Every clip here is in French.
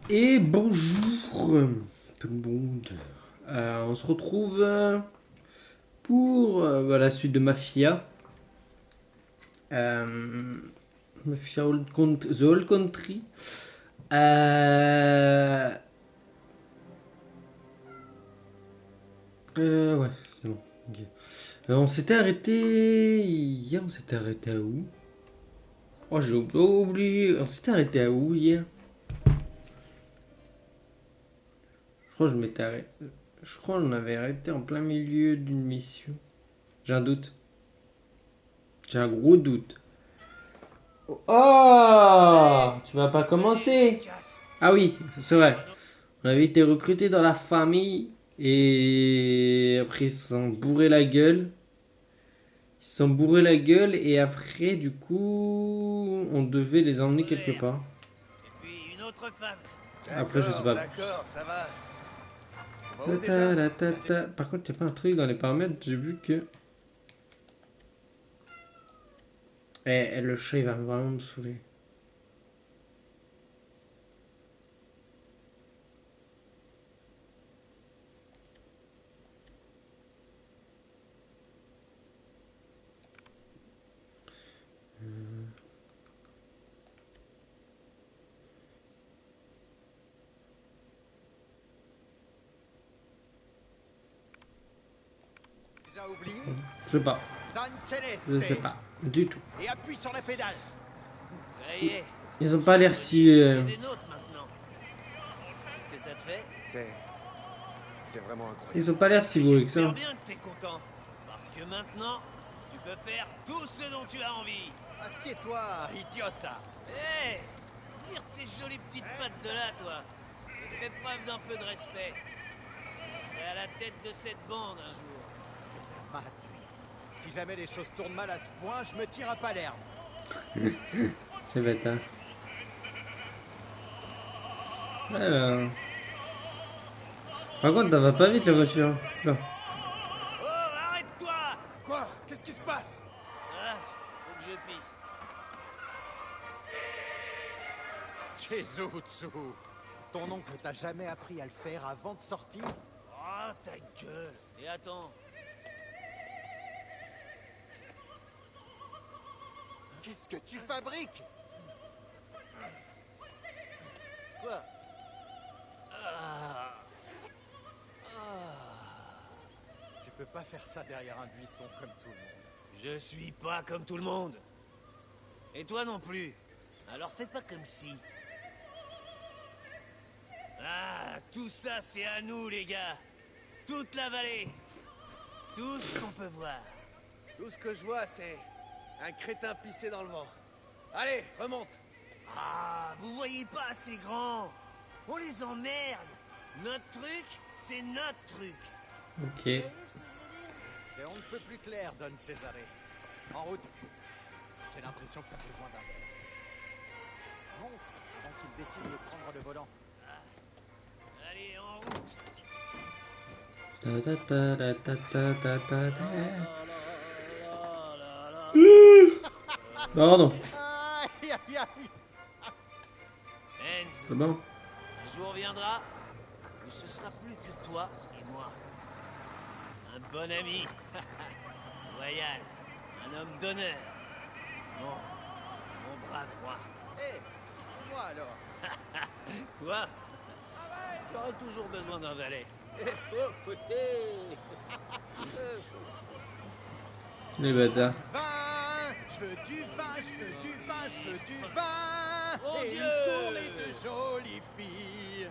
Et bonjour tout le monde. On se retrouve pour la suite de Mafia. Euh, Mafia The Old Country. Euh, ouais, c'est bon. Ok. On s'était arrêté hier. On s'était arrêté à où? Oh, j'ai oublié. On s'était arrêté à où hier? Je crois que je m'étais arrêté. Je crois qu'on avait arrêté en plein milieu d'une mission. J'ai un doute. J'ai un gros doute. Oh, tu vas pas commencer. Ah oui, c'est vrai. On avait été recrutés dans la famille et après ils se sont bourré la gueule. Ils se sont bourré la gueule et après du coup on devait les emmener quelque part. Et puis une autre femme. Après je sais D'accord, pas. d'accord, ça va. On va Ta où ta déjà? ta ta ta. Par contre, il n'y a pas un truc dans les paramètres, j'ai vu que. Le chat il va vraiment me saouler. Déjà oublié? Je sais pas. San Je sais Celeste. pas. Du tout. Et appuie sur la pédale. Ça y est. Ils ont pas l'air si. T'es des nôtres maintenant. Qu'est-ce que ça te fait? C'est vraiment incroyable. Ils ont pas l'air si beaux que J'espère ça. bien que t'es content. Parce que maintenant, tu peux faire tout ce dont tu as envie. Assieds-toi, idiote. Hé, tire tes jolies petites pattes de là, toi. Et fais preuve d'un peu de respect. Tu serai à la tête de cette bande un jour. Matt, si jamais les choses tournent mal à ce point, je me tire à Palerme. C'est bête, hein. Alors. Par contre, ça va pas vite la voiture. Là. Oh, arrête-toi! Quoi? Qu'est-ce qui se passe? Ah, faut que je pisse. Chezutsu. Ton oncle t'a jamais appris à le faire avant de sortir? Oh, ta gueule. Et attends. Qu'est-ce que tu fabriques? Quoi? Ah. Tu peux pas faire ça derrière un buisson comme tout le monde. Je suis pas comme tout le monde. Et toi non plus. Alors fais pas comme si. Ah, tout ça c'est à nous les gars. Toute la vallée. Tout ce qu'on peut voir. Tout ce que je vois, c'est un crétin pissé dans le vent. Allez, remonte. Ah, vous voyez pas assez grand. On les emmerde. Notre truc, c'est notre truc. Ok. C'est on ne peut plus clair, Don Cesare. En route. J'ai l'impression que t'as besoin d'un verre. Monte, avant qu'il décide de prendre le volant. Allez, en route. Ta ta ta ta ta ta ta ta. Pardon. Aïe, aïe, aïe. Enzo, C'est bon. un jour viendra où ce sera plus que toi et moi. Un bon ami, loyal, un homme d'honneur. Mon brave roi. Hé, moi alors. Toi, j'aurais toujours besoin d'un valet. Oh, hé. Les bâtards. Vin, je veux du vin, je veux du vin, je veux du vin. Mon et Dieu. une tournée de jolies filles.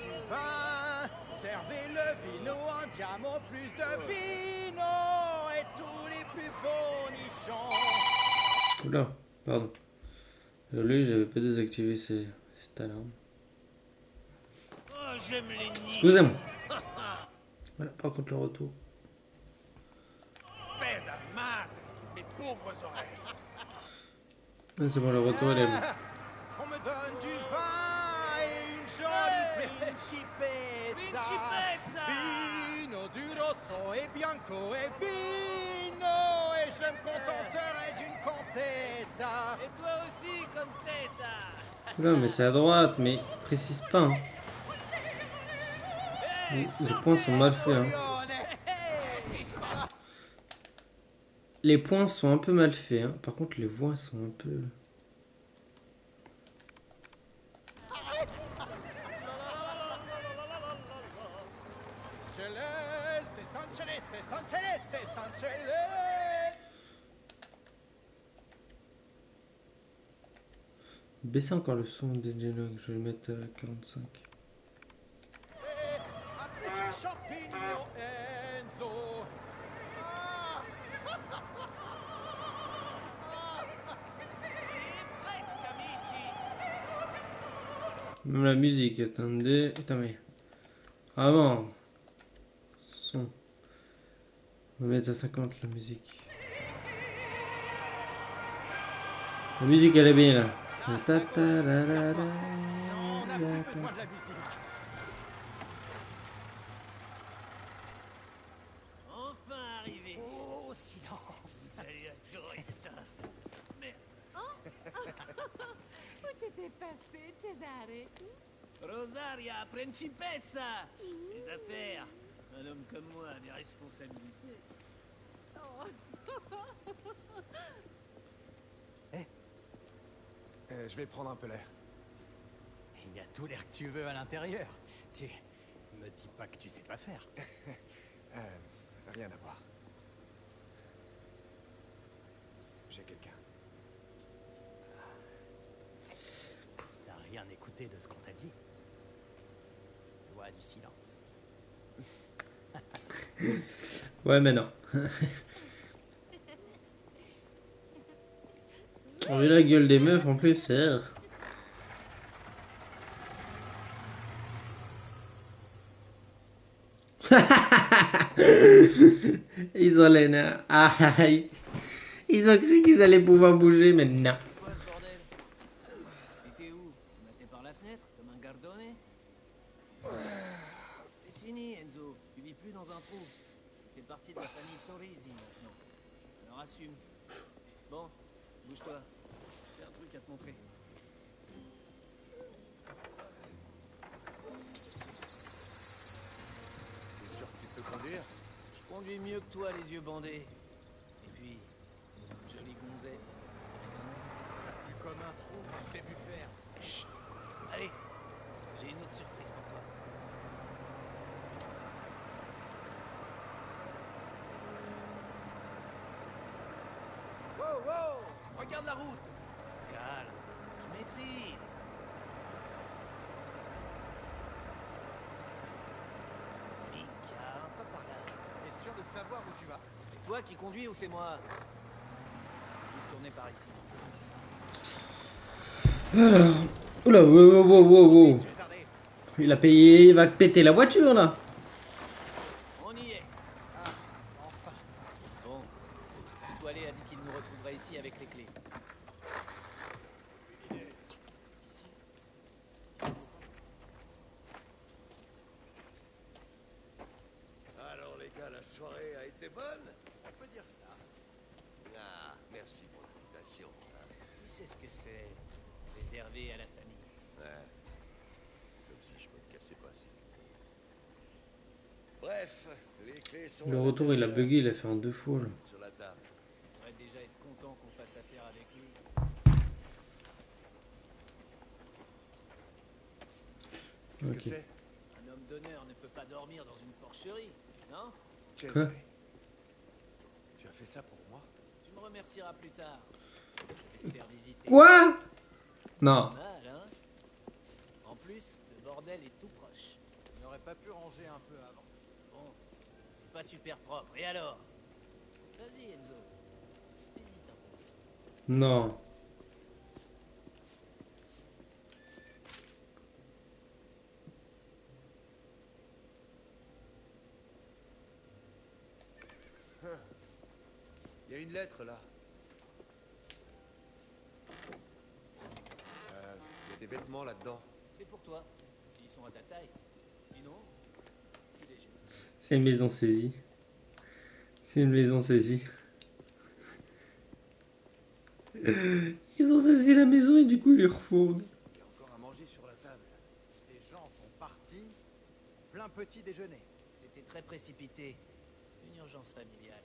Du vin, servez le vino en diamant, plus de vino et tous les plus beaux nichons. Oula, pardon. Désolé, j'avais pas désactivé cette alarme. Oh, j'aime les nids. Excusez-moi. Voilà, par contre, le retour. Merde, man. Mes pauvres oreilles. Ah, c'est bon, le retour, elle est bon. On me donne du vin et une jolie principessa. Principessa. Vino du rosso e bianco e vino e je me contenterai d'une comtesse. Et toi aussi, comme t'es ça. Non, mais c'est à droite, mais précise pas. Hein. Les points sont mal faits. Hein. Les points sont un peu mal faits. Hein. Par contre, les voix sont un peu... Baissez encore le son des dialogues. Je vais le mettre à 45. Champignon Enzo. Même la musique, attendez. Attends, mais... Avant. Son. On va mettre à 50 la musique. La musique, elle est bien là. Non, on n'a plus besoin de la musique. Enfin arrivé. Oh, silence. J'allais adorer ça. Merde. Où t'étais passé, Cesare? Rosaria, principessa. Les affaires. Un homme comme moi a des responsabilités. Oh. Je vais prendre un peu l'air. Il y a tout l'air que tu veux à l'intérieur. Tu me dis pas que tu sais pas faire. Rien à voir. J'ai quelqu'un. T'as rien écouté de ce qu'on t'a dit? Loi du silence. Ouais, mais non. On a vu la gueule des meufs en plus, c'est... Ils ont les nerfs. Ah, ils ont cru qu'ils allaient pouvoir bouger, mais non. C'est quoi ce bordel? T'étais où? Maté par la fenêtre, comme un gardone? C'est fini, Enzo. Tu vis plus dans un trou. Tu fais partie de la famille Torrisi maintenant. Alors assume. Bon, bouge-toi. J'ai un truc à te montrer. T'es sûr que tu peux conduire? Je conduis mieux que toi, les yeux bandés. Et puis, jolie gonzesse. Plus comme un trou, je t'ai vu faire. Chut. Allez, j'ai une autre surprise pour toi. Wow, wow! Regarde la route! Calme, je maîtrise. Mika, pas par là. T'es sûr de savoir où tu vas? C'est toi qui conduis ou c'est moi? Juste tourner par ici. Alors... Oula, wow, wow, wow, wow. Cesare. Il a payé, il va péter la voiture là. On y est. Ah, enfin. Bon, Pasquale a dit qu'il nous retrouverait ici avec les clés. Alors les gars, la soirée a été bonne? On peut dire ça. Ah, merci pour l'invitation. Tu sais ce que c'est, réservé à la famille. Ouais. Comme si je me cassais pas si. Bref, les clés sont... Le à retour, il a l'intérieur, bugué, il a fait un 2 fois là. sur la table. On devrait déjà être content qu'on fasse affaire avec lui. Qu'est-ce Ok. que c'est? Un homme d'honneur ne peut pas dormir dans une porcherie, non? Cesare. Tu as fait ça pour moi? Tu me remercieras plus tard. Je vais te faire visiter. Quoi? Non. Pas mal, hein? En plus, le bordel est tout proche. On n'aurait pas pu ranger un peu avant. Bon, c'est pas super propre. Et alors? Vas-y, Enzo. Visite un peu. Non. Il y a une lettre là. Il y a des vêtements là-dedans. C'est pour toi. Ils sont à ta taille. Sinon, plus léger. C'est une maison saisie. C'est une maison saisie. Ils ont saisi la maison et du coup ils les refourguent. Il y a encore à manger sur la table. Ces gens sont partis en plein petit déjeuner. C'était très précipité. Une urgence familiale.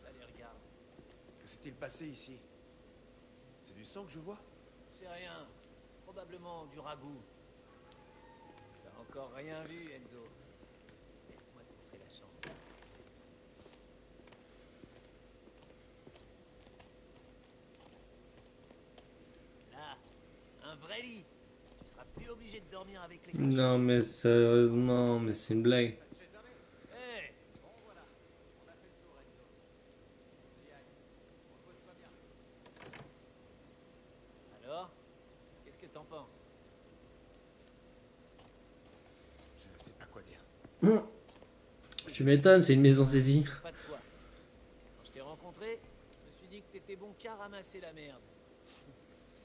Ça les regarde. Que s'est-il passé ici? C'est du sang que je vois? C'est rien. Probablement du ragoût. T'as encore rien vu, Enzo. Laisse-moi te montrer la chambre. Là, un vrai lit. Tu seras plus obligé de dormir avec les cochons. Non mais sérieusement, mais c'est une blague. Hé, Bon voilà, on a fait le tour, Enzo. J'y aille. Repose-toi bien. alors, qu'est-ce que t'en penses? Je sais pas quoi dire. Tu m'étonnes, c'est une maison saisie. Pas de quoi. Quand je t'ai rencontré, je me suis dit que t'étais bon qu'à ramasser la merde.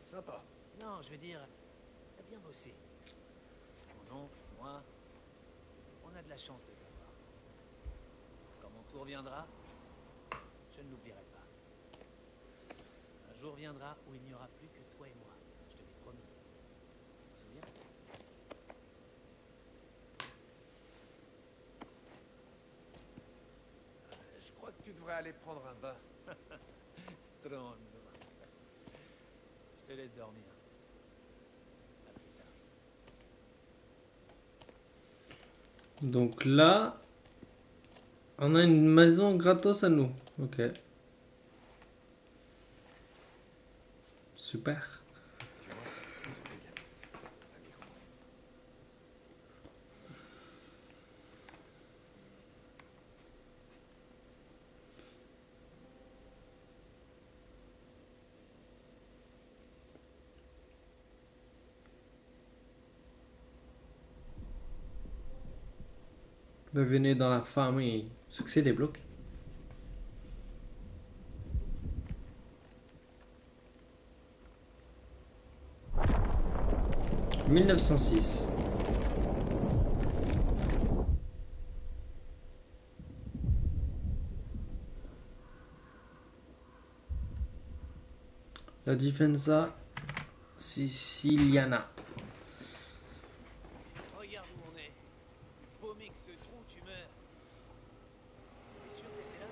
Sympa. Non, je veux dire, t'as bien bossé. Mon oncle, moi, on a de la chance de t'avoir. Quand mon tour viendra, je ne l'oublierai pas. Un jour viendra où il n'y aura plus que toi et moi. Je te l'ai promis. Tu te souviens? Je crois que tu devrais aller prendre un bain. Stronzo. Je te laisse dormir. À plus tard. Donc là, on a une maison gratos à nous. Ok. Super. Tu vois, ils sont des gamins. Pas des gros. Bienvenue dans la famille. Succès débloqué. « 1906. La Difensa Siciliana. Regarde où on est. Paumé que ce trou, tu meurs. T'es sûr que c'est là?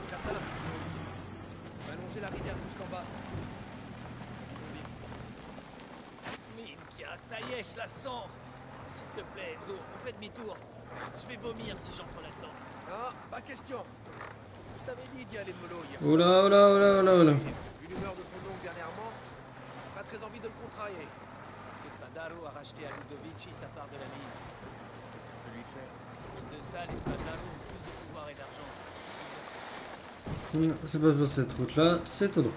Certain. On va longer la rivière jusqu'en bas. Ils ont dit. Minchia, ça y est, je la sens. S'il te plaît, Enzo, on fait demi-tour. Je vais vomir si j'entre là-dedans. Ah, pas question. Je t'avais dit d'y aller mollo hier. Oula, oula, oula, oula, oula. Vu l'humeur de ton oncle dernièrement, pas très envie de le contrarier. Parce que Spadaro a racheté à Ludovici sa part de la mine. Qu'est-ce que ça peut lui faire? À cause de ça, les Spadaro ont plus de pouvoir et d'argent. Non, c'est pas sur cette route-là, c'est tout droit.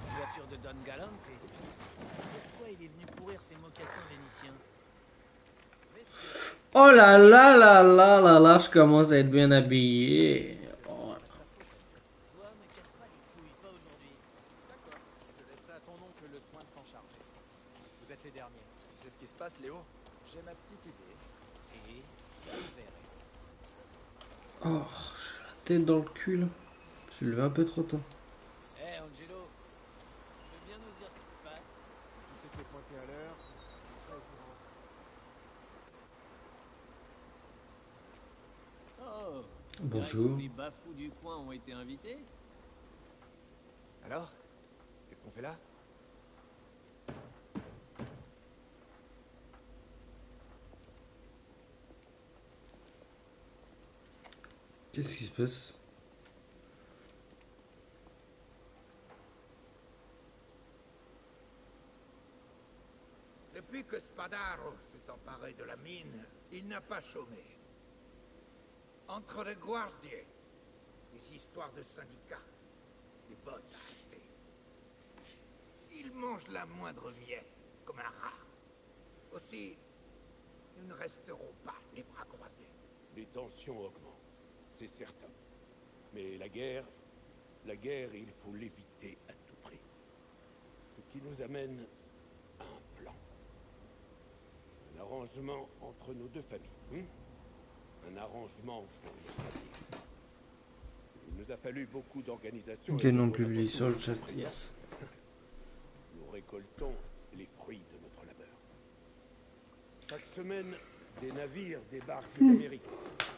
La voiture de Don Galante. Pourquoi il est venu pourrir ses mocassins vénitiens? Oh là là là là là là, je commence à être bien habillé. Oh. Toi, me casse pas les couilles, pas aujourd'hui. D'accord, je laisserai à ton oncle le soin de s'en charger. Vous êtes les derniers. Tu sais ce qui se passe, Léo? J'ai ma petite idée. Et vous verrez. Oh, j'ai la tête dans le cul là. Je suis levé un peu trop tôt. Hé, Angelo, tu veux bien nous dire ce qui se passe? Tout était pointé à l'heure. Tu seras au courant. Oh, Bonjour. les bafous du coin ont été invités? Alors? Qu'est-ce qu'on fait là? Qu'est-ce qui se passe? Depuis que Spadaro s'est emparé de la mine, il n'a pas chômé. Entre les guardiers, les histoires de syndicats, les bottes à acheter. Il mange la moindre miette, comme un rat. Aussi, nous ne resterons pas les bras croisés. Les tensions augmentent, c'est certain. Mais la guerre La guerre, il faut l'éviter à tout prix. Ce qui nous amène à un plan. Un arrangement entre nos deux familles. Un arrangement pour notre avenir. Il nous a fallu beaucoup d'organisation. Ok, et de non bonne publié sur le volonté chat. pour présent. Yes. Nous récoltons les fruits de notre labeur. Chaque semaine, des navires débarquent d'Amérique.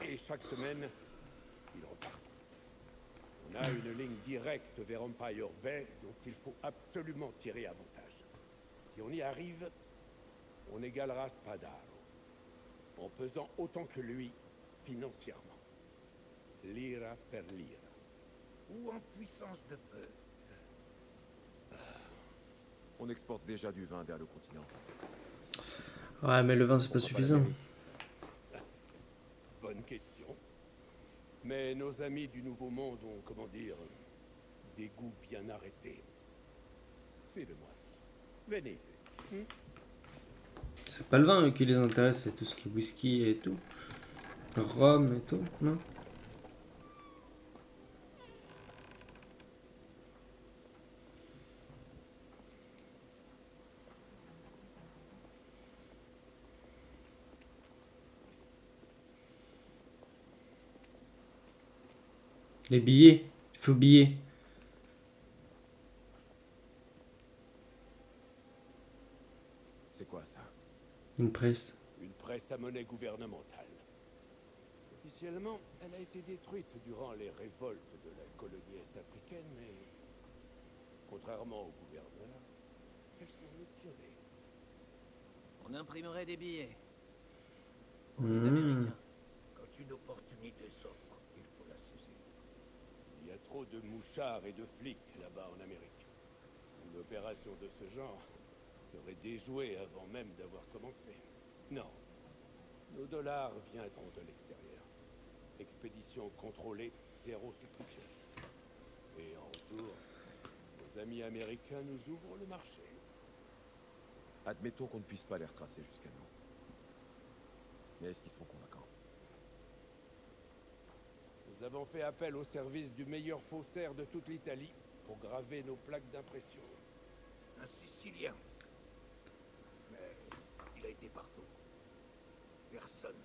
Et chaque semaine, ils repartent. On a une ligne directe vers Empire Bay dont il faut absolument tirer avantage. Si on y arrive, on égalera Spadaro, en pesant autant que lui financièrement. Lira per lira. Ou en puissance de feu. On exporte déjà du vin vers le continent. Ouais, mais le vin, c'est pas Pourquoi suffisant. l'Amérique? Bonne question. Mais nos amis du Nouveau Monde ont, comment dire, des goûts bien arrêtés. Suivez-moi. Venez. C'est pas le vin qui les intéresse, c'est tout ce qui est whisky et tout. Rhum et tout, non? Les billets, il faut billets. C'est quoi ça? Une presse. Une presse à monnaie gouvernementale. Officiellement, elle a été détruite durant les révoltes de la colonie est-africaine, mais contrairement au gouverneur, elle s'en est tirée. On imprimerait des billets. Pour les Mmh. Américains. Quand une opportunité s'offre, il faut la saisir. Il y a trop de mouchards et de flics là-bas en Amérique. Une opération de ce genre serait déjouée avant même d'avoir commencé. Non. Nos dollars viendront de l'extérieur. Expédition contrôlée, zéro suspicion. Et en retour, nos amis américains nous ouvrent le marché. Admettons qu'on ne puisse pas les retracer jusqu'à nous. Mais est-ce qu'ils seront convaincants? Nous avons fait appel au service du meilleur faussaire de toute l'Italie pour graver nos plaques d'impression. Un Sicilien. Mais il a été partout. Personne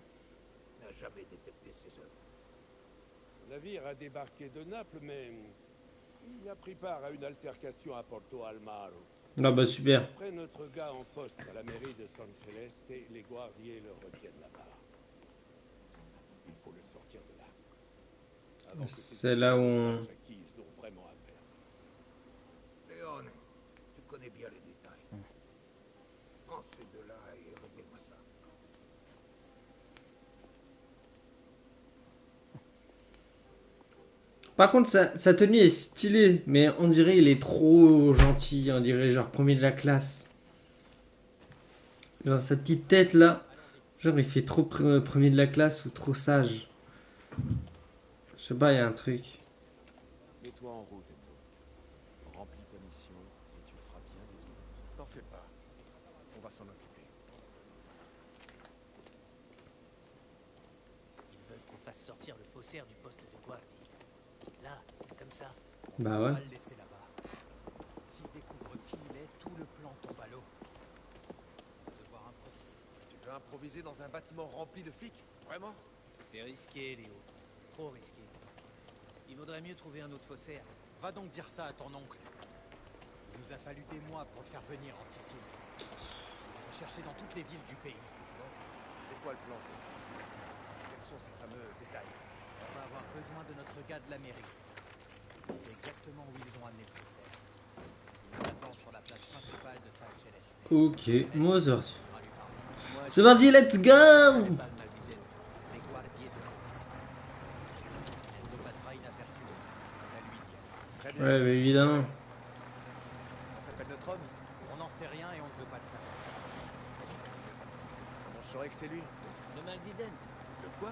n'a jamais détecté ses œuvres. Le navire a débarqué de Naples, mais il a pris part à une altercation à Porto Almaro. Ah bah super. Après notre gars en poste à la mairie de San Celeste, les Guardiers le retiennent là-bas. Il faut le sortir de là. Avant que C'est là où on... sache à qui ils ont vraiment affaire. Léone, tu connais bien les détails. Prends ces deux-là et réglez-moi ça. Par contre, sa tenue est stylée, mais on dirait il est trop gentil, on dirait genre premier de la classe. Genre sa petite tête là, genre il fait trop premier de la classe ou trop sage. Je sais pas, il y a un truc. Mets-toi en route, Enzo. Remplis ta mission et tu feras bien des autres. T'en fais pas. On va s'en occuper. Ils veulent qu'on fasse sortir le faussaire du poste de Guardi. Là, comme ça. Bah On ouais. va le laisser là-bas. S'il découvre qui il est, tout le plan tombe à l'eau. On va devoir improviser. Tu veux improviser dans un bâtiment rempli de flics? Vraiment? C'est risqué, Léo. Trop risqué. Il vaudrait mieux trouver un autre faussaire. Va donc dire ça à ton oncle. Il nous a fallu des mois pour le faire venir en Sicile. On va chercher dans toutes les villes du pays. C'est quoi le plan? Quels sont ces fameux détails? On va avoir besoin de notre gars de la mairie. Il sait exactement où ils ont amené le faussaire. Il nous attend sur la place principale de San Celeste. Ok, Mother. On va lui parler. Moi, C'est parti, let's go! je pas le Malvidel. Les Guardiers de police. Enzo passera inaperçu. On va lui dire. Très bien. Ouais, bah évidemment. On s'appelle notre homme? On n'en sait rien et on ne veut pas le savoir. Comment je saurais que c'est lui? Le Malvidel. Le quoi?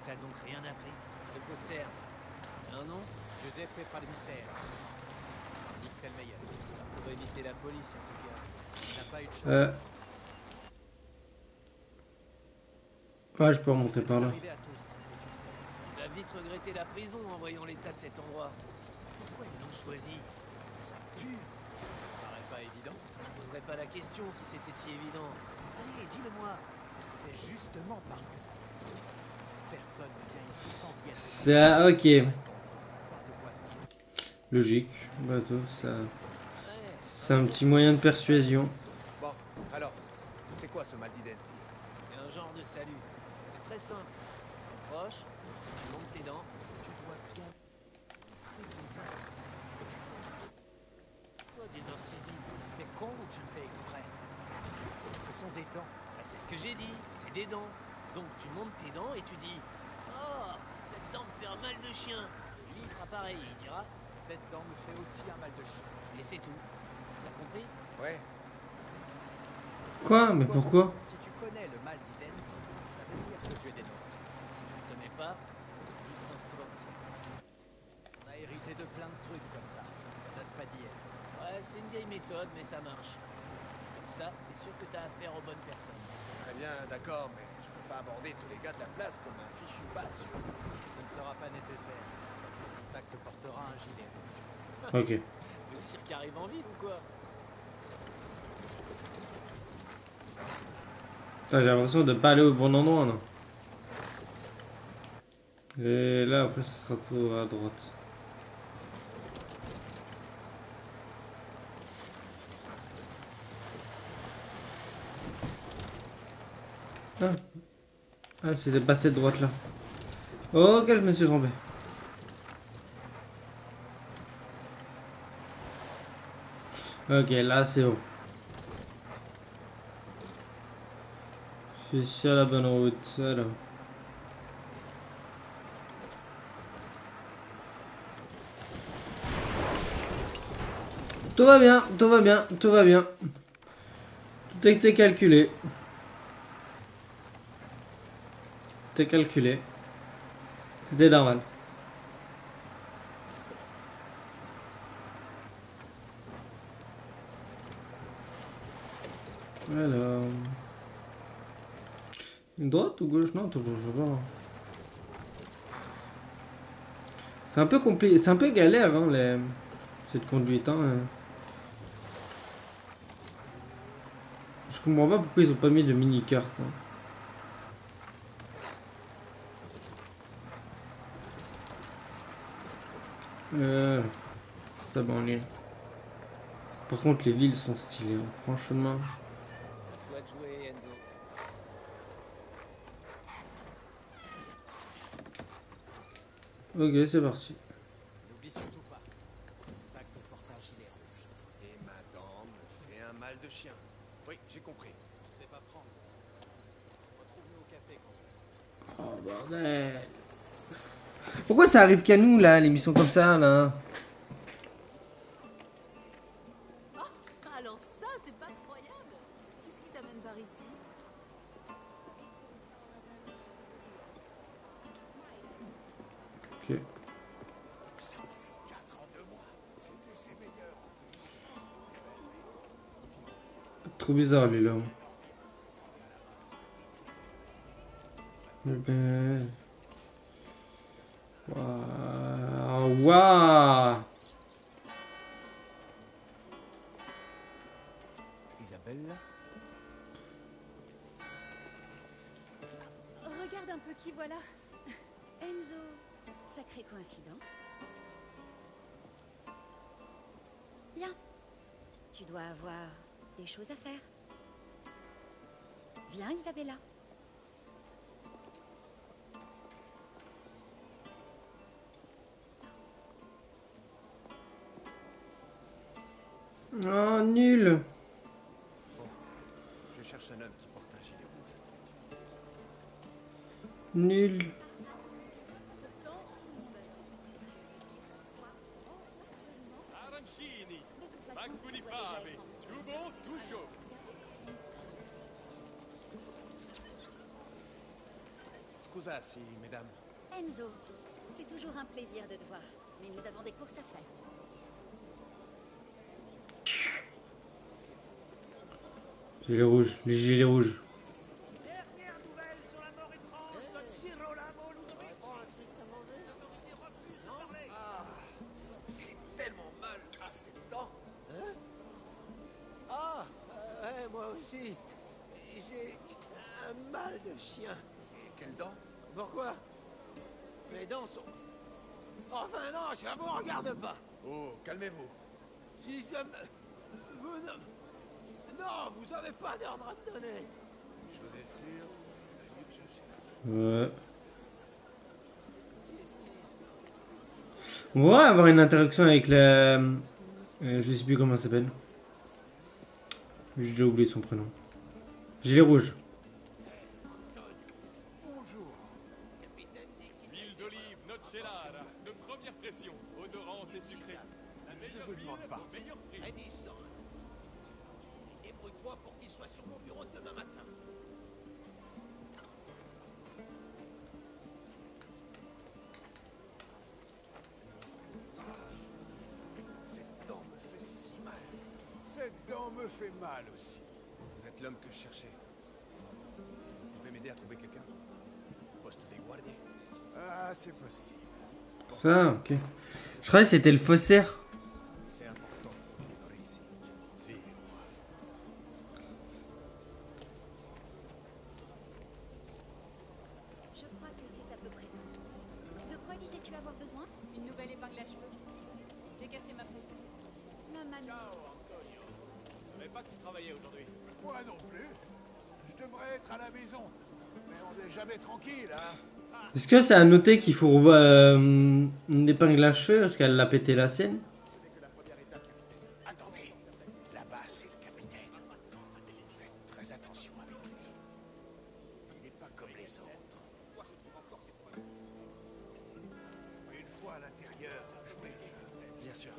T'as donc rien appris. Le faussaire. Un nom? Giuseppe Palmiter. On dit que c'est le meilleur. Pour éviter la police, en tout cas. Il n'a pas eu de chance. Ouais, je peux remonter par là. Arrivé à tous. Et tu le sais. Il va vite regretter la prison en voyant l'état de cet endroit. Pourquoi il choisi. Ça pue. Ça paraît pas évident. Je poserais pas la question si c'était si évident. Allez, dis-le-moi. C'est justement parce que ça personne ne vient ici sans y être. Ça, ok. Pas de boîte. Logique. Bateau, ça. Ouais. C'est un petit moyen de persuasion. Bon, alors, c'est quoi ce mal d'identité? C'est un genre de salut. C'est très simple. Tu approches, tu montes tes dents, Tu dois bien toi des incisives. T'es con ou tu le fais exprès? Ce sont des dents. Bah, c'est ce que j'ai dit, c'est des dents. Donc tu montes tes dents et tu dis oh, cette dent me fait un mal de chien. Et lui il fera pareil, il dira Cette dent me fait aussi un mal de chien. et c'est tout. T'as compris? Ouais, Quoi? Mais pourquoi? Si tu connais le mal d'identité, ça veut dire que tu es des dents. Si tu ne connais pas, juste un stroke. On a hérité de plein de trucs comme ça. Ça date pas d'hier. Ouais, c'est une vieille méthode, mais ça marche. Comme ça, t'es sûr que t'as affaire aux bonnes personnes. très bien, d'accord, mais je peux pas aborder tous les gars de la place comme un fichu battu. Ce ne sera pas nécessaire. Tac te portera un gilet. Ok. Le cirque arrive en ville ou quoi? Putain, j'ai l'impression de pas aller au bon endroit, non? Et là, après, ça sera tout à droite. Ah, ah c'était pas cette droite là. Ok, je me suis trompé. Ok, là c'est bon. Je suis sur la bonne route. Alors. Tout va bien, tout va bien, tout va bien. Tout a été calculé. Tout est calculé. C'était normal. Alors. Droite ou gauche? Non, toujours, je vois. C'est un peu compliqué, c'est un peu galère, hein, cette conduite, hein. Je comprends pas pourquoi ils ont pas mis de mini-carte, hein. Ça banlieue. Par contre, les villes sont stylées, hein, franchement. À toi de jouer, Enzo. Ok, c'est parti. N'oublie surtout pas. Tac te porte un gilet rouge. Et ma dent me fait un mal de chien. Oui, j'ai compris. Fais pas prendre. Retrouve-nous au café quand ce sera. Oh bordel. Pourquoi ça arrive qu'à nous là, l'émission comme ça là? Alors ça, c'est pas croyable. Qu'est-ce qui t'amène par ici? Ok. Ça en fait 4 en 2 mois. C'était ses meilleurs en plus. Trop bizarre lui là. Ben... Waouh. Waouh. Isabelle? Regarde un peu qui voilà. Enzo, sacrée coïncidence. Bien. Tu dois avoir des choses à faire. Viens, Isabella. Oh nul. Bon, je cherche un homme qui porte un gilet rouge. Nul. Arancini, bacconi fave, tout bon, tout chaud. Scusasi, mesdames. Enzo, c'est toujours un plaisir de te voir, mais nous avons des courses à faire. Gilet rouge, les gilets rouges. Dernière nouvelle sur la mort étrange de Girolamo Ludovici. Ah, j'ai tellement aussi. J'ai un mal de chien. Et quelles dents? Pourquoi? Mes dents sont... Enfin non, ça vous regarde pas. Oh, calmez-vous. Si je me... Vous ne... Non, vous avez pas d'ordre à me donner. Une chose est sûre, c'est le lieu que je cherche. Ouais. On va avoir une interaction avec la... je sais plus comment ça s'appelle. J'ai déjà oublié son prénom. Gilet rouge. Bonjour. Huile d'olive Nocellara, de première pression, odorante et sucrée. La meilleure vous huile demande pas. au meilleur prix. Edison. Débrouille-toi pour qu'il soit sur mon bureau demain matin. Cette dent me fait si mal. Cette dent me fait mal aussi. Vous êtes l'homme que je cherchais. Vous pouvez m'aider à trouver quelqu'un? Poste des guardiers. Ah, c'est possible. Ça, ok. Je croyais que c'était le faussaire. C'est important pour l'ignorer ici. Suivez-moi. Je crois que c'est à peu près tout. De quoi disais-tu avoir besoin? Une nouvelle épingle à cheveux. J'ai cassé ma peau. Maman. Ciao, Antonio. Je savais pas que tu travaillais aujourd'hui. Moi non plus. Je devrais être à la maison. Mais on n'est jamais tranquille, hein. Est-ce que c'est à noter qu'il faut une épingle à cheveux parce qu'elle a pété la sienne? Ce n'est que la première étape, capitaine. Attendez. Là-bas, c'est le capitaine. Faites très attention avec lui. Il n'est pas comme les autres. Une fois à l'intérieur, jouez le jeu. Bien sûr.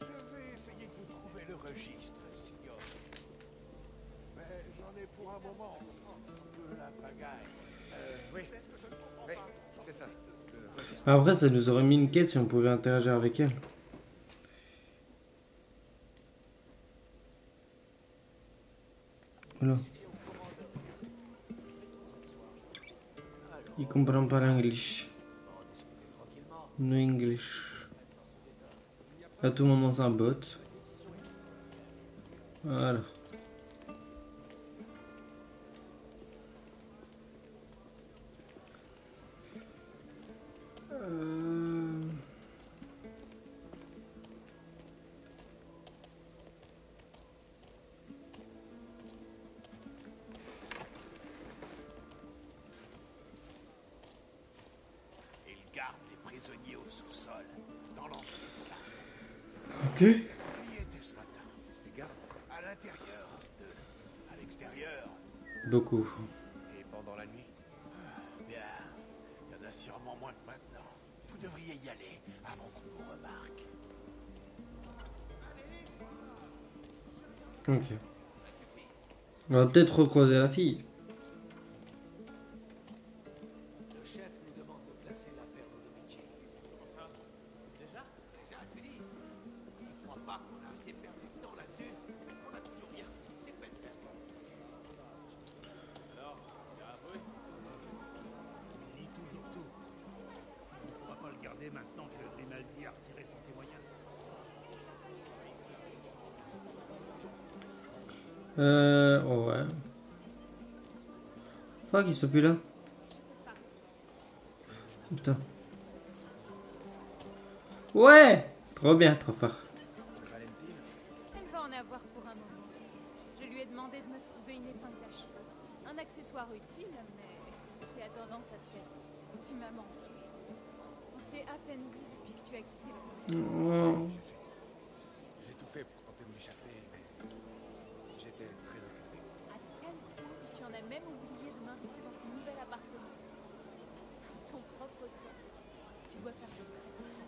Je vais essayer de vous trouver le registre, signor. Mais j'en ai pour un moment. C'est un petit peu la pagaille. Oui. Oui, c'est ça. Le registre. Après, ça nous aurait mis une quête si on pouvait interagir avec elle. Voilà. Il comprend pas l'anglais. No English. À tout moment, c'est un bot. Voilà. Il garde les prisonniers au sous-sol, dans l'ancienne cave. Ok. Il y était ce matin. Les gardes? À l'intérieur, à l'extérieur. Beaucoup. Et pendant la nuit? Bien, il y en a sûrement moins que maintenant. Vous devriez y aller avant qu'on vous remarque. Ok. On va peut-être recroiser la fille. Le chef nous demande de classer l'affaire Ludovici. Comment ça? Déjà? Déjà, tu dis? Tu crois pas qu'on a assez perdu de temps là-dessus? On a toujours rien. C'est peine perdue. Alors, il a avoué? Il nie toujours tout. On ne pourra pas le garder maintenant que Grimaldi a retiré son témoignage. Oh ouais. Je crois qu'ils sont plus là. Putain. Ouais! Trop bien, trop fort. Valentine? Elle va en avoir pour un moment. Je lui ai demandé de me trouver une épingle à cheveux. Un accessoire utile, mais qui a tendance à se casser. Tu m'as manqué. On s'est à peine vu depuis que tu as quitté le Oh. Je sais. J'ai tout fait pour tenter de m'échapper, mais j'étais très occupé. À tel point que tu en as même oublié de m'inviter dans ton nouvel appartement. Ton propre hôtel. Tu dois faire de très bons choix.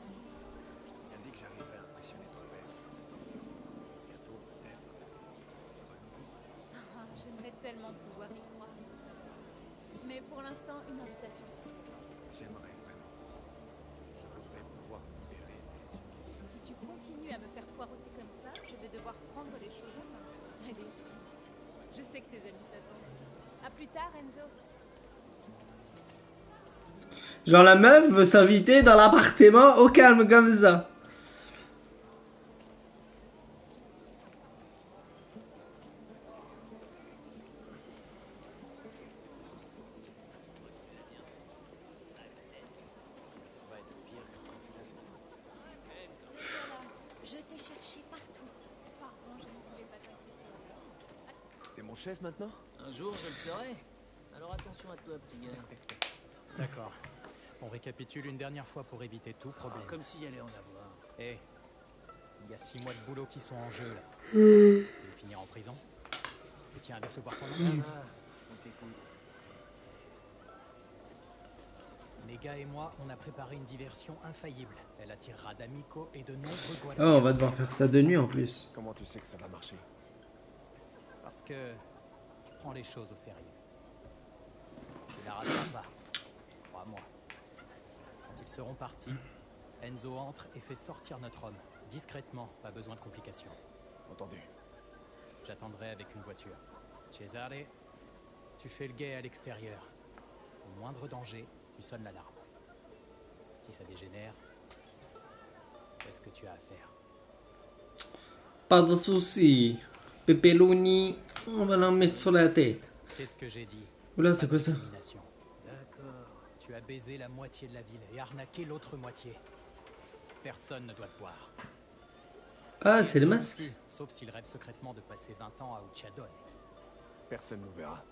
Bien dit que j'arriverai à impressionner ton père. Bientôt, peut-être. Ah, j'aimerais tellement pouvoir y croire. Mais pour l'instant, une invitation spéciale. J'aimerais vraiment. Je voudrais pouvoir me libérer, mais Si tu continues à me faire poireauter comme ça, je vais devoir prendre les choses en main. Allez, je sais que tes amis t'attendent. À plus tard, Enzo. Genre la meuf veut s'inviter dans l'appartement au calme comme ça. Je t'ai cherché partout. Pardon, je ne voulais pas t'inquiéter. T'es mon chef maintenant? Un jour, je le serai. Alors attention à toi, petit gars. D'accord. On récapitule une dernière fois pour éviter tout problème. Comme s'il y allait en avoir. Eh, il y a 6 mois de boulot qui sont en jeu là. Tu veux finir en prison? Et tiens à décevoir ton nom. On t'écoute. Les gars et moi, on a préparé une diversion infaillible. Elle attirera d'Amico et de nombreux Oh, Guardians. on va devoir faire ça de nuit en plus. Comment tu sais que ça va marcher? Parce que je prends les choses au sérieux. Tu la rateras pas. Crois-moi. Quand ils seront partis, Enzo entre et fait sortir notre homme. Discrètement, pas besoin de complications. Entendu. J'attendrai avec une voiture. Cesare, tu fais le guet à l'extérieur. Au moindre danger, tu sonnes l'alarme. Si ça dégénère, qu'est-ce que tu as à faire? Pas de soucis. Pepperoni, on va l'en mettre sur la tête. Qu'est-ce que j'ai dit? Oula, c'est quoi ça? Discrimination. D'accord. Tu as baisé la moitié de la ville et arnaqué l'autre moitié. Personne ne doit te voir. Ah, c'est le masque. Sauf s'il rêve secrètement de passer 20 ans à Uchiadone. Personne nous verra.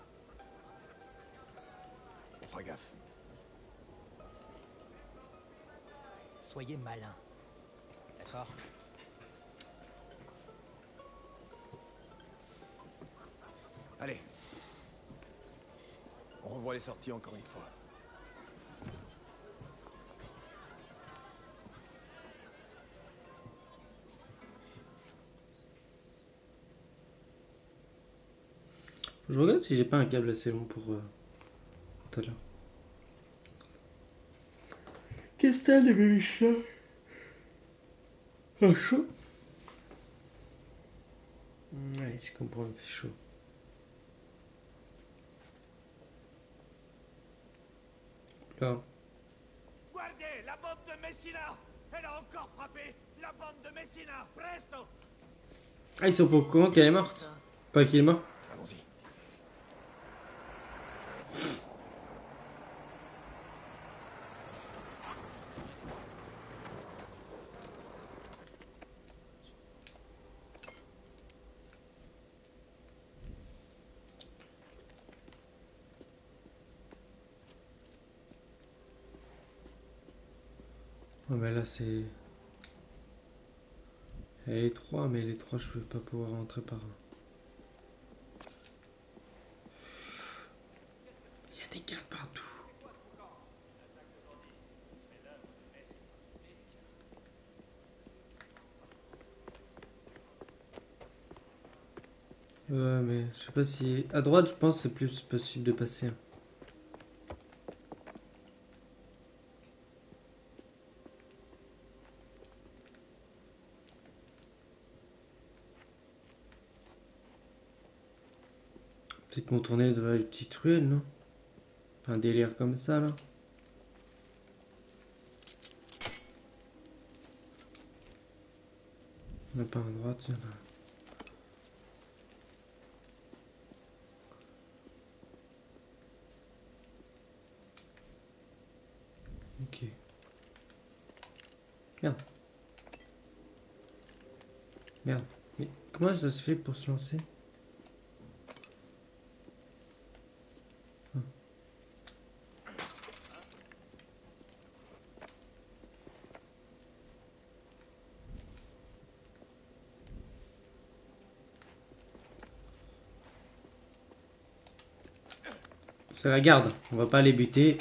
On fera gaffe. Soyez malin. D'accord? Allez. On revoit les sorties encore une fois. Je regarde si j'ai pas un câble assez long pour tout à l'heure. Qu'est-ce que t'as, les bébés chats? Ah, chaud? Ouais, je comprends, il fait chaud. Là. Guardez, la bande de Messina! Elle a encore frappé! La bande de Messina! Presto! Ah, ils sont pas au courant qu'elle est morte? Pas qu'il est mort? Allons-y. Ah, mais là, c'est... Elle est 3, mais les 3, je peux pas pouvoir rentrer par... Il y a des gardes partout. Mais je sais pas si... À droite, je pense que c'est plus possible de passer. Peut-être contourner de la petite ruelle, non? Un délire comme ça, là. Il n'y en a pas à droite, il y en a... Ok. Merde. Merde. Mais comment ça se fait pour se lancer? C'est la garde, on va pas les buter.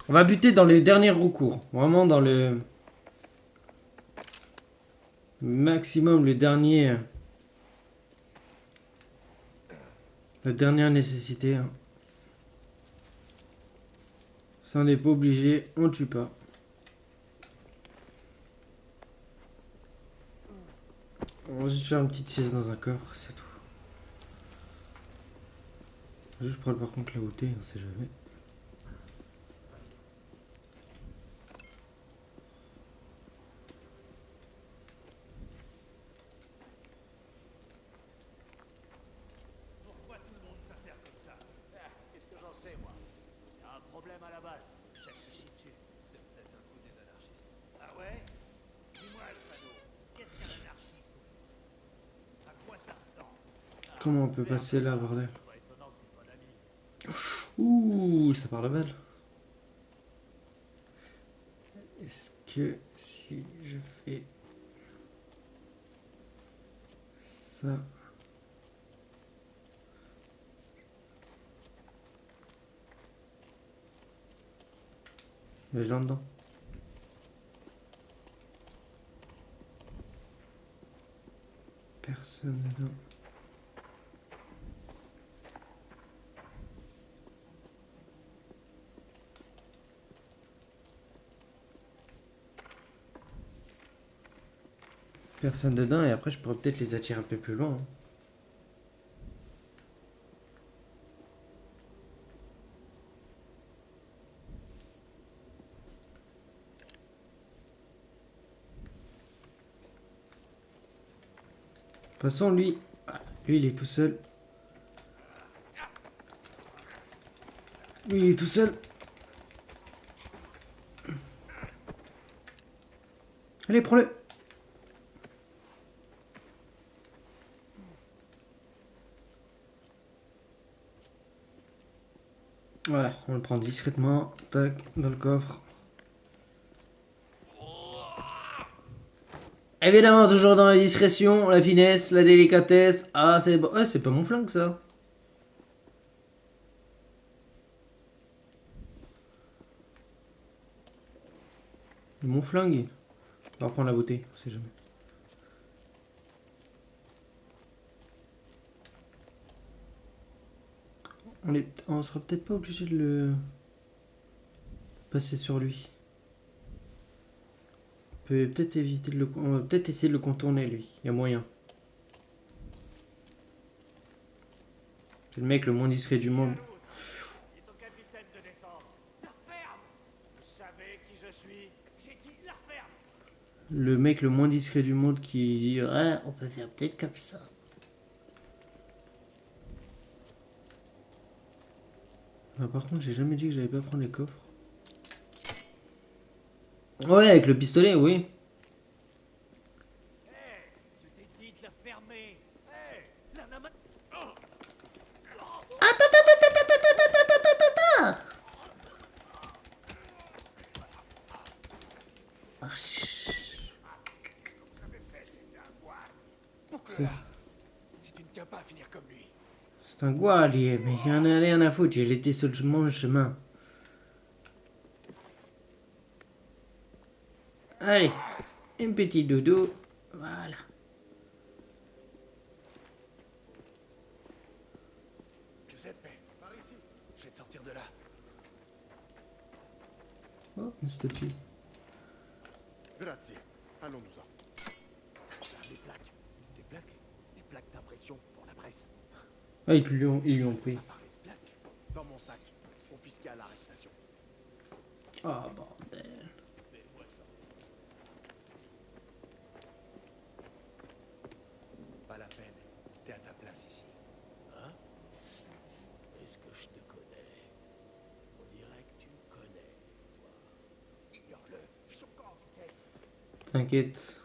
On va buter dans les derniers recours. Vraiment dans le maximum, le dernier... La dernière nécessité. Ça, on n'est pas obligé, on tue pas. On va juste faire une petite sieste dans un coffre, c'est tout. Juste prendre par contre la hauteur, on sait jamais. Pourquoi tout le monde s'affaire comme ça? Qu'est-ce que j'en sais, moi? Y a un problème à la base. Le chef se chie dessus. C'est peut-être un coup des anarchistes. Ah ouais? Dis-moi, Alfano, qu'est-ce qu'un anarchiste au juste? À quoi ça ressemble? Comment on peut passer là, bordel? Ouh, ça parle mal. Est-ce que si je fais ça... Les gens dedans. Personne dedans. Personne dedans et après je pourrais peut-être les attirer un peu plus loin. Hein. De toute façon lui il est tout seul. Lui il est tout seul. Allez, prends-le. Voilà, on le prend discrètement. Tac, dans le coffre. Évidemment, toujours dans la discrétion, la finesse, la délicatesse. Ah, c'est bon. Ouais, c'est pas mon flingue, ça. Mon flingue. On va reprendre la beauté, on sait jamais. On sera peut-être pas obligé de le passer sur lui. On peut peut-être éviter de le... On va peut-être essayer de le contourner, lui. Il y a moyen. C'est le mec le moins discret du monde. Il est au capitaine de descendre. La ferme! Vous savez qui je suis? J'ai dit la ferme! Le mec le moins discret du monde qui dit ouais, on peut faire peut-être comme ça. Ah, par contre, j'ai jamais dit que j'allais pas prendre les coffres. Ouais, avec le pistolet, oui. Hey, je t'ai dit de la fermer. Hey, la maman. Si tu ne tiens pas à finir comme lui. C'est un guerrier, mais il y en a rien à foutre, il était sur mon chemin. Allez, un petit dodo, voilà. Giuseppe, par ici. Je vais te sortir de là. Oh, une statue. Grazie. Allons-nous-en. Des plaques. Des plaques. Des plaques d'impression pour la presse. Ah, ils lui ont pris. Dans mon sac. Confisqué à l'arrestation. Ah, bordel. Pas la peine. T'es à ta place ici. Hein? Est-ce que je te connais? On dirait que tu me connais, toi. Ignore-le. Fiche son corps en vitesse. T'inquiète.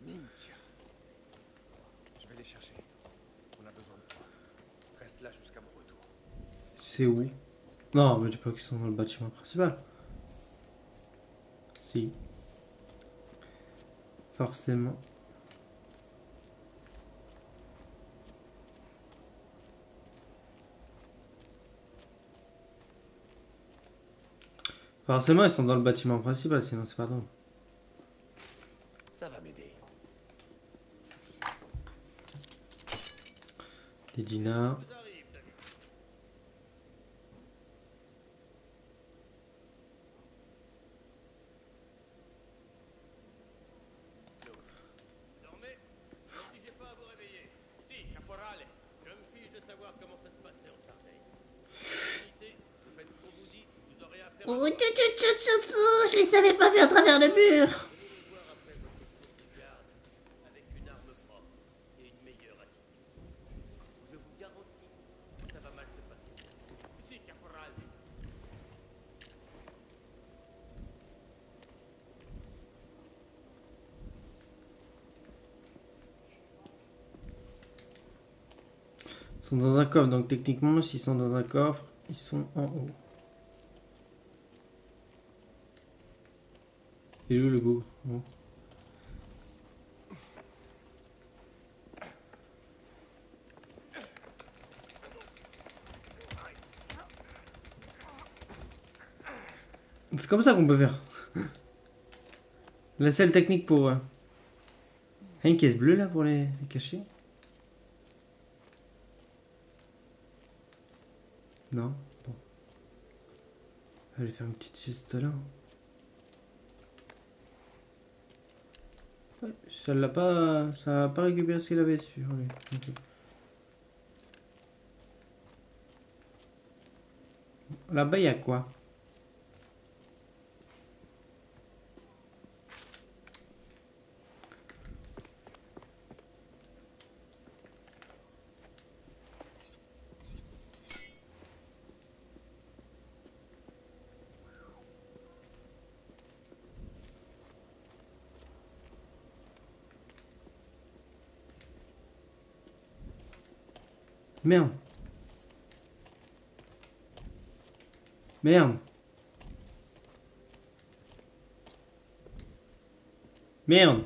Mink. Je vais les chercher. On a besoin de toi. Reste là jusqu'à mon retour. C'est où? Non, mais dis pas qu'ils sont dans le bâtiment principal. Si. Forcément. Forcément, ils sont dans le bâtiment principal, sinon c'est pas drôle. Ça va m'aider. Les dinars. comment ça se passait en Sardaigne. Vous faites ce qu'on vous dit, vous aurez affaire à... Oh, je les savais pas faire à travers le mur. Venez me voir après votre tour de garde, avec une arme propre et une meilleure attitude. Je vous garantis, ça va mal se passer. Si, caporal. Ils sont dans un coffre, donc techniquement, s'ils sont dans un coffre, ils sont en haut. Et où le goût? Bon. C'est comme ça qu'on peut faire. La seule technique pour... Il y a une caisse bleue là pour les cacher? Non? Bon. Je vais faire une petite sieste là. Ouais, ça l'a pas... Ça a pas récupéré ce qu'il avait dessus. Oui. Okay. Là-bas, il y a quoi? Merde. Merde. Merde.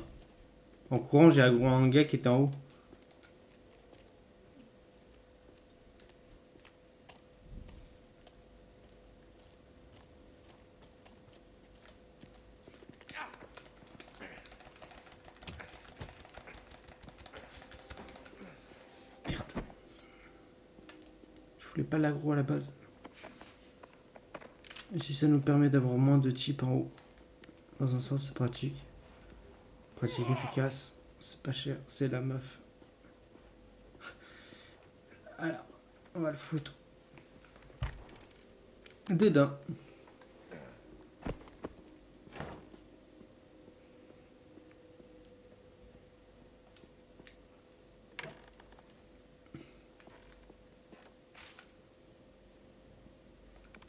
En courant, j'ai un gars qui est en haut. Merde. Je voulais pas l'aggro à la base. Et si ça nous permet d'avoir moins de types en haut. Dans un sens, c'est pratique. Pratique, efficace. C'est pas cher, c'est la meuf. Alors, on va le foutre dedans.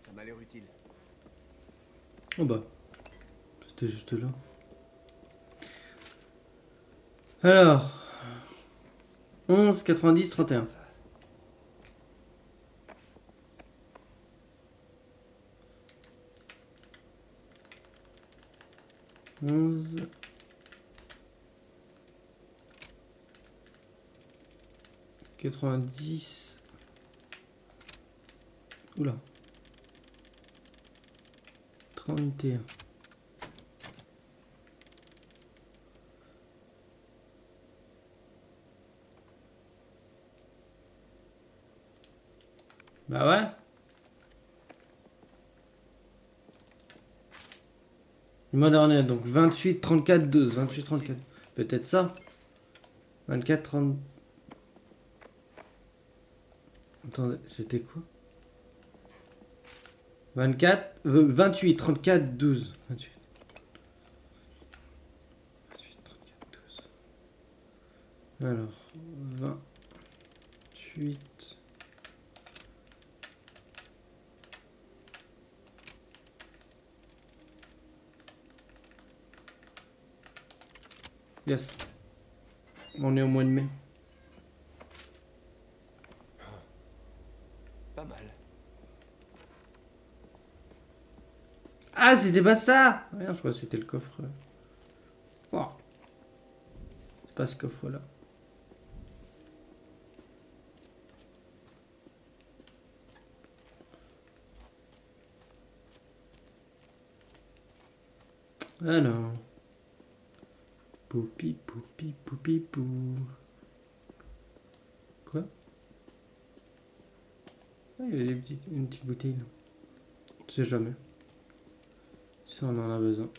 Ça m'a l'air utile. Oh bah, c'était juste là. Alors, 11, 90, 31. Onze. 90. Oula. 31. Bah ouais. Numéro dernier, donc 28, 34, 12. 28, 34. Peut-être ça. 24, 30. Attendez, c'était quoi? 24, 28, 34, 12. 28. 28, 34, 12. Alors, 28. Yes. On est au mois de mai. Pas mal. Ah, c'était pas ça! Merde, je crois que c'était le coffre. Oh. C'est pas ce coffre-là. Alors. Poupi, poupi, poupi, pou. Quoi? Ah, il y a une petite bouteille là. Je sais jamais. Si on en a besoin.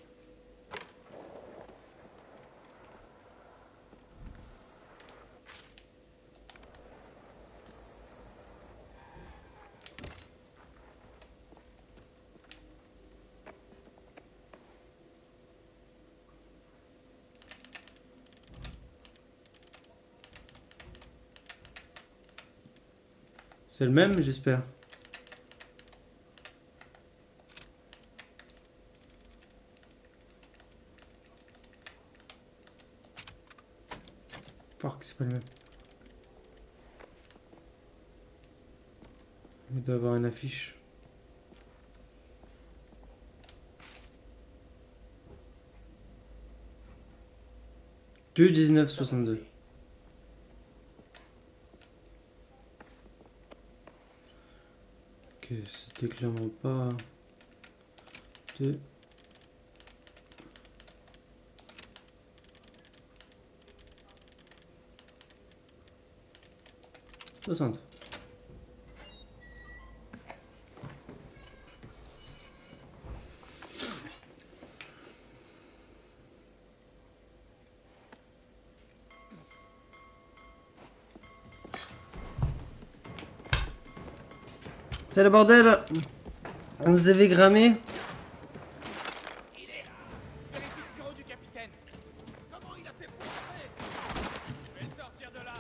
C'est le même, j'espère. Fuck, c'est pas le même. Il doit avoir une affiche. Du 1962. Ok, c'était clairement pas de 60. C'est le bordel. On se devait grammer. Il est là. Vérifie le bureau du capitaine. Comment il a fait pour entrer? Je vais le sortir de là.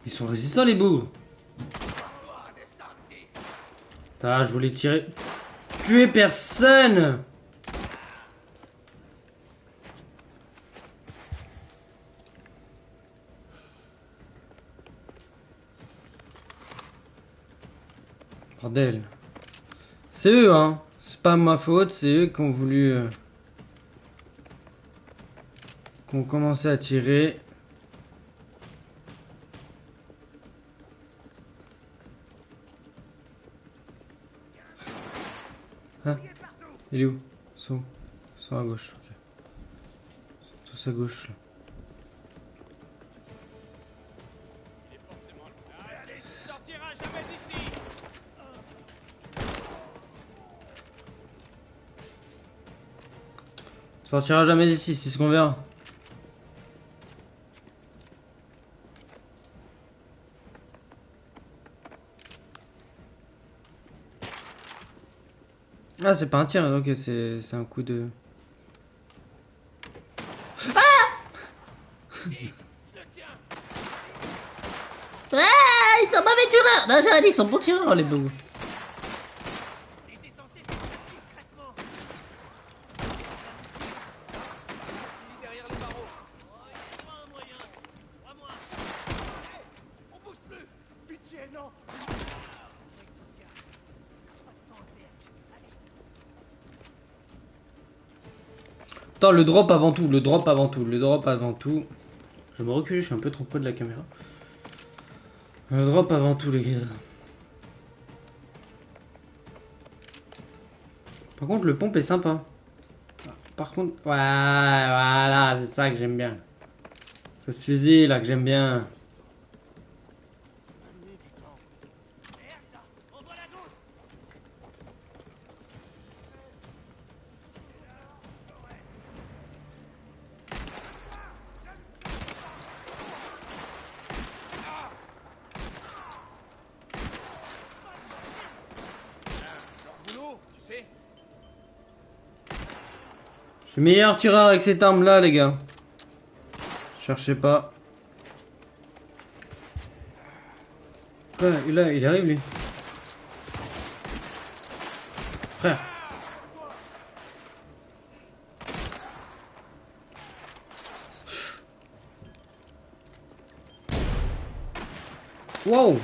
Ils sont résistants les bougres. Putain, je voulais tirer. Tuer personne. Bordel. C'est eux, hein. C'est pas ma faute, c'est eux qui ont voulu... qui ont commencé à tirer. Hein? Il est où? Ils sont à gauche, ok. Ils sont tous à gauche, là. Allez, tu sortiras jamais d'ici. Sortira jamais d'ici, c'est ce qu'on verra. Ah, c'est pas un tir, ok, c'est un coup de... Ah! Ah, ils sont mauvais tireurs! Non, j'aurais dit, ils sont bons tireurs, les bobos. Attends, le drop avant tout, le drop avant tout, le drop avant tout. Je vais me reculer, je suis un peu trop près de la caméra. Le drop avant tout, les gars. Par contre, le pompe est sympa. Par contre, ouais, voilà, c'est ça que j'aime bien. C'est ce fusil là que j'aime bien. Je suis meilleur tireur avec cette arme là, les gars. Cherchez pas. Ouais, il arrive lui. Frère. Wow.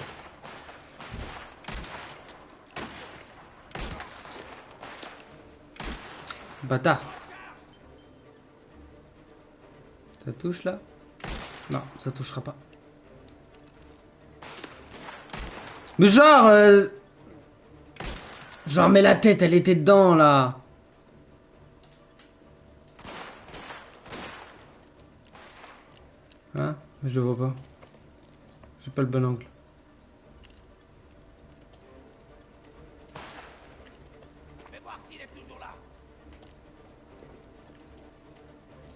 Bâtard. Ça touche là? Non, ça touchera pas. Mais genre... Genre mais la tête elle était dedans là. Hein? Je le vois pas. J'ai pas le bon angle. Fais voir s'il est toujours là.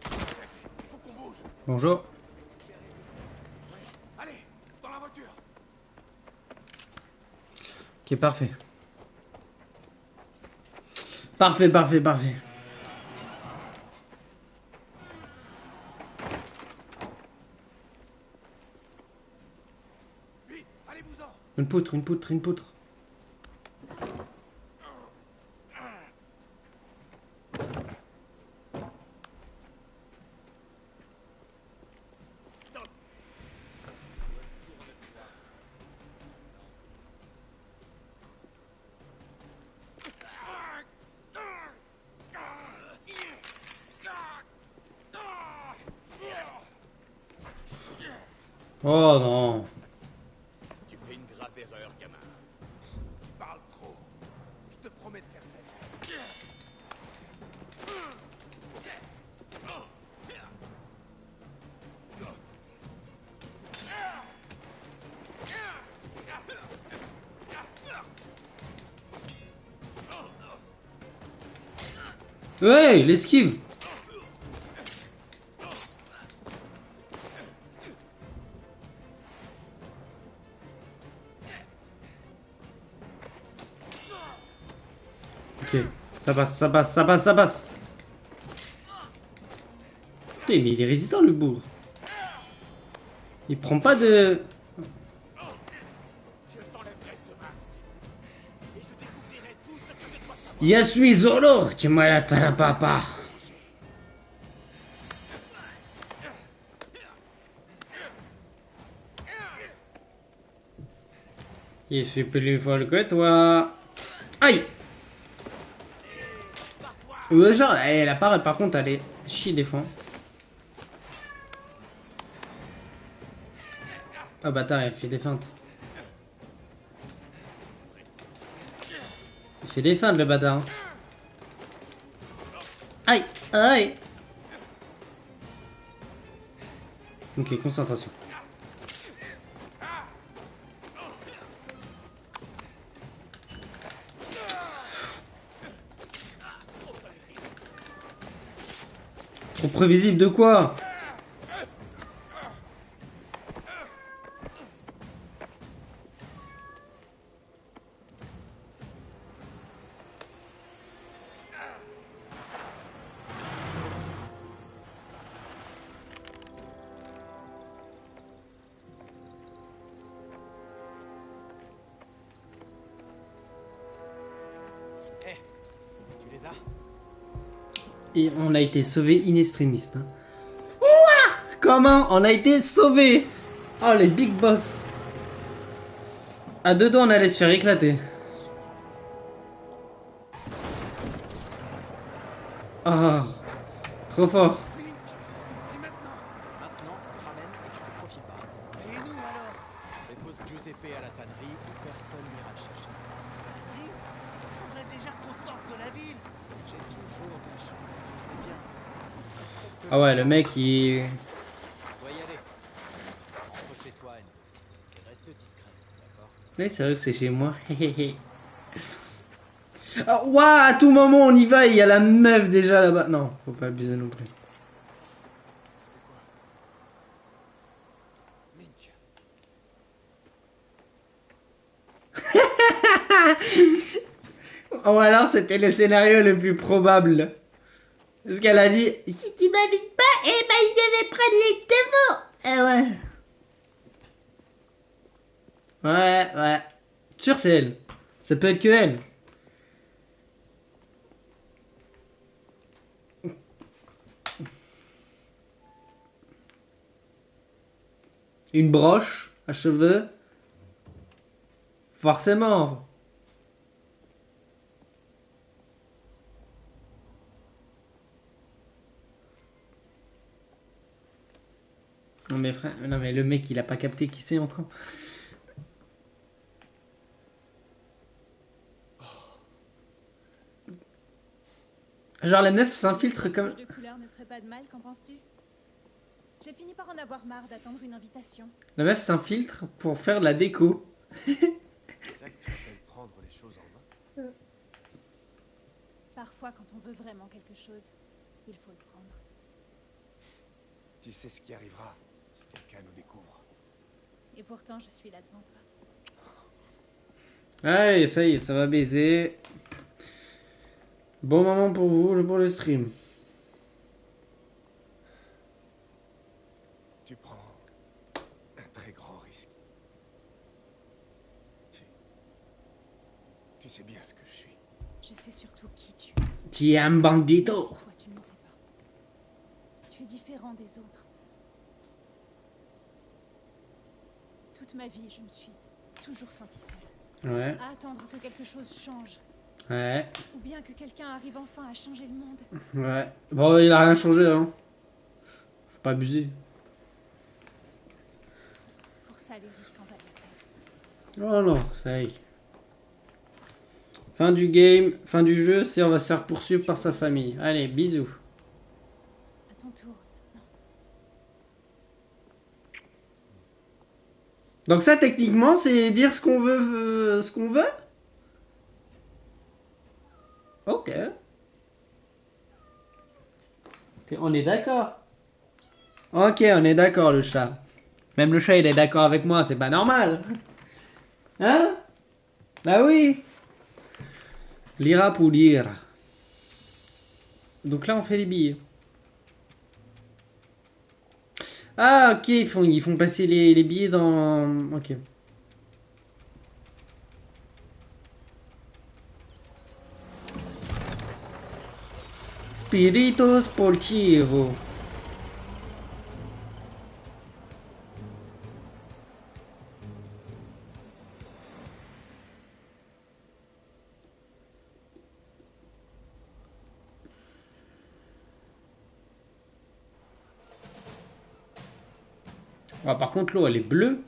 Il faut qu'on bouge. Bonjour. Allez, dans la voiture. Ok, parfait. Parfait, parfait, parfait. Une poutre, une poutre, une poutre. Oh non. Tu fais une grave erreur, gamin. Parle trop. Je te promets de faire ça. Ouais, il esquive. Ok, ça passe, ça passe, ça passe, ça passe. Putain, mais il est résistant le bourg. Il prend pas de... Je t'enlèverai ce masque. Et je découvrirai tout ce que je dois savoir. Ya suis solo, tu me la papa. Je suis plus folle que toi. Aïe. Ouais, genre, la parade par contre, elle est chier des fois. Ah bâtard, il fait des feintes. Il fait des feintes le bâtard. Aïe, aïe. Ok, concentration. Trop prévisible de quoi? Tu les as? Et on a été sauvé in extremis. Hein. Ouah, comment on a été sauvé? Oh les big boss. À deux doigts on allait se faire éclater. Ah, trop fort. Maintenant, tu te ramènes et tu te profiles pas. Et nous alors? Dépose Giuseppe à la tannerie où personne n'ira le chercher. Il faudrait déjà qu'on sorte de la ville. J'ai toujours de la chance, c'est bien. Ah ouais, le mec il... On doit y aller. Rentre chez toi, Enzo. Et reste discret, d'accord? Oui, c'est vrai que c'est chez moi. Ah, ouah, à tout moment on y va et il y a la meuf déjà là-bas. Non, faut pas abuser non plus. Oh alors c'était le scénario le plus probable. Parce qu'elle a dit, si tu m'habites pas, eh ben il devait prendre les devants. Eh ouais. Ouais, ouais. Sûr c'est elle. Ça peut être que elle. Une broche à cheveux. Forcément. Non mais frère, non mais le mec il a pas capté qui c'est encore. Genre la meuf s'infiltre comme... de couleur ne ferait pas de mal, qu'en penses-tu? J'ai fini par en avoir marre d'attendre une invitation. La meuf s'infiltre pour faire de la déco. C'est ça que tu appelles prendre les choses en main? Parfois, quand on veut vraiment quelque chose, il faut le prendre. Tu sais ce qui arrivera si quelqu'un nous découvre. Et pourtant, je suis là devant toi. Allez, ça y est, ça va baiser. Bon moment pour vous, pour le stream. Tu prends un très grand risque. Tu sais bien ce que je suis. Je sais surtout qui tu es. Tu es un bandito. Même si toi, tu ne le sais pas. Tu es différent des autres. Toute ma vie, je me suis toujours sentie seule. Ouais. À attendre que quelque chose change. Ouais. Ou bien que quelqu'un arrive enfin à changer le monde. Ouais. Bon, il a rien changé, hein. Faut pas abuser. Pour ça, les risques en valent la peine. Oh non, ça y est. Fin du game, fin du jeu, c'est on va se faire poursuivre par sa famille. Allez, bisous. À ton tour. Donc ça, techniquement, c'est dire ce qu'on veut, ce qu'on veut. Ok. On est d'accord. Ok, on est d'accord, le chat. Même le chat, il est d'accord avec moi, c'est pas normal. Hein? Bah oui. Lira pour lire. Donc là, on fait les billets. Ah, ok, ils font passer les billets dans... Ok. Spirito Sportivo. Ah, par contre, l'eau, elle est bleue.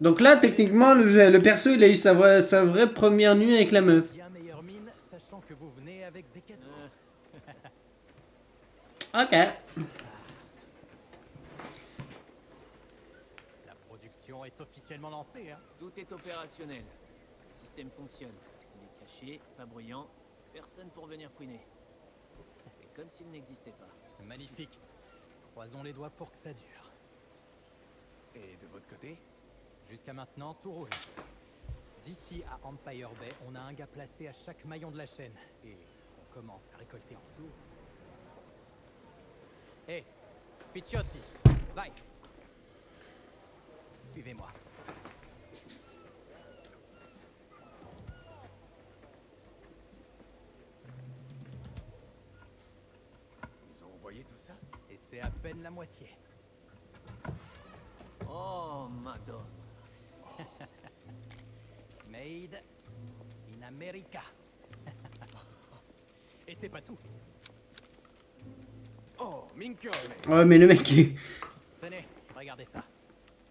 Donc là, techniquement, le perso, il a eu sa vraie première nuit avec la meuf. Bien meilleure mine, sachant que vous venez avec des cadeaux. Ok. La production est officiellement lancée, hein. Tout est opérationnel. Le système fonctionne. Il est caché, pas bruyant, personne pour venir fouiner. C'est comme s'il n'existait pas. Magnifique. Croisons les doigts pour que ça dure. Et de votre côté? Jusqu'à maintenant, tout roule. D'ici à Empire Bay, on a un gars placé à chaque maillon de la chaîne. Et on commence à récolter en retour. Hé, Picciotti, vai. Suivez-moi. Ils ont envoyé tout ça? Et c'est à peine la moitié. Oh, madone. Made in America. Et c'est pas tout. Oh, Minkel. Ouais, mais le mec, il... Tenez, regardez ça.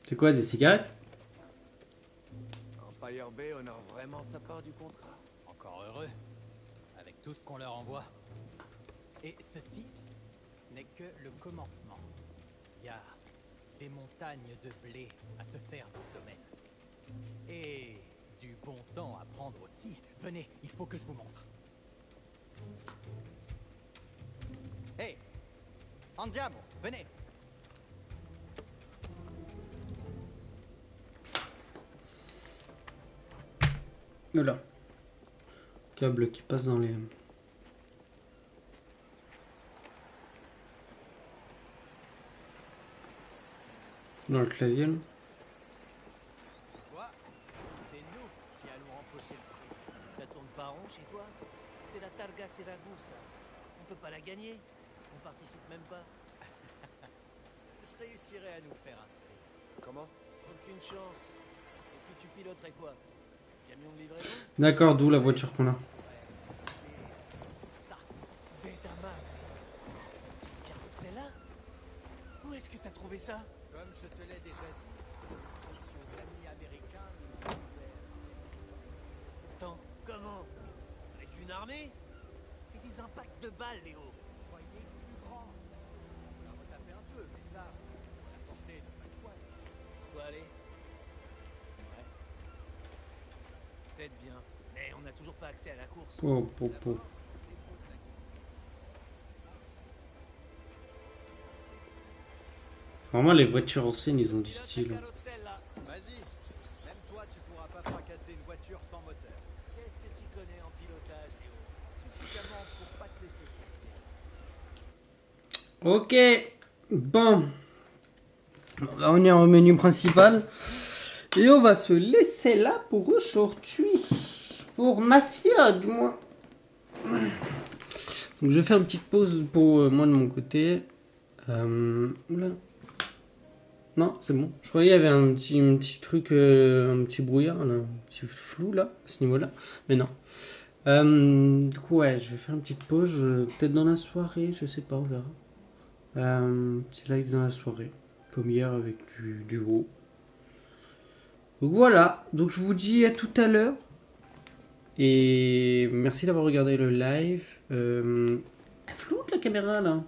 C'est quoi, des cigarettes? Empire Bay honore vraiment sa part du contrat. Encore heureux. Avec tout ce qu'on leur envoie. Et ceci n'est que le commencement. Il y a des montagnes de blé à se faire dans ce domaine. Et du bon temps à prendre aussi. Venez, il faut que je vous montre. Hey, Andiamo, venez. Voilà. Câble qui passe dans les... Dans le clavier, là. Quoi? C'est nous qui allons empocher le prix. Ça tourne pas rond chez toi? C'est la Targa Seragusa. On peut pas la gagner. On participe même pas. Je réussirai à nous faire inscrire. Comment? Aucune chance. Et puis tu piloterais quoi? Camion de livraison? D'accord, d'où la voiture qu'on a. Ça, Betama. C'est bien celle-là? Où est-ce que t'as trouvé ça? Comme je te l'ai déjà dit, nos amis américains nous ont ouvert. Attends, comment? Avec une armée? C'est des impacts de balles, Léo. Soyez plus grand. On va retaper un peu, mais ça, c'est la portée de Pasquale. Pasquale? Ouais. Peut-être bien. Mais on n'a toujours pas accès à la course. Po. Vraiment, les voitures anciennes, ils ont du style. Vas-y, même toi, tu pourras pas fracasser une voiture sans moteur. Qu'est-ce que tu connais en pilotage, Léo? Suffisamment pour pas te laisser. Ok. Bon. Bon, là, on est en menu principal. Et on va se laisser là pour aujourd'hui. Pour Mafia, du moins. Donc, je vais faire une petite pause pour moi de mon côté. Oula. Non, c'est bon. Je croyais qu'il y avait un petit truc, un petit brouillard, là, un petit flou là, à ce niveau-là. Mais non. Du coup, ouais, je vais faire une petite pause. Peut-être dans la soirée, je sais pas, on verra. Petit live dans la soirée. Comme hier avec du WoW. Donc voilà. Donc je vous dis à tout à l'heure. Et merci d'avoir regardé le live. Floute la caméra là.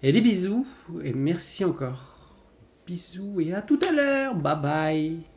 Et des bisous. Et merci encore. Bisous et à tout à l'heure. Bye bye.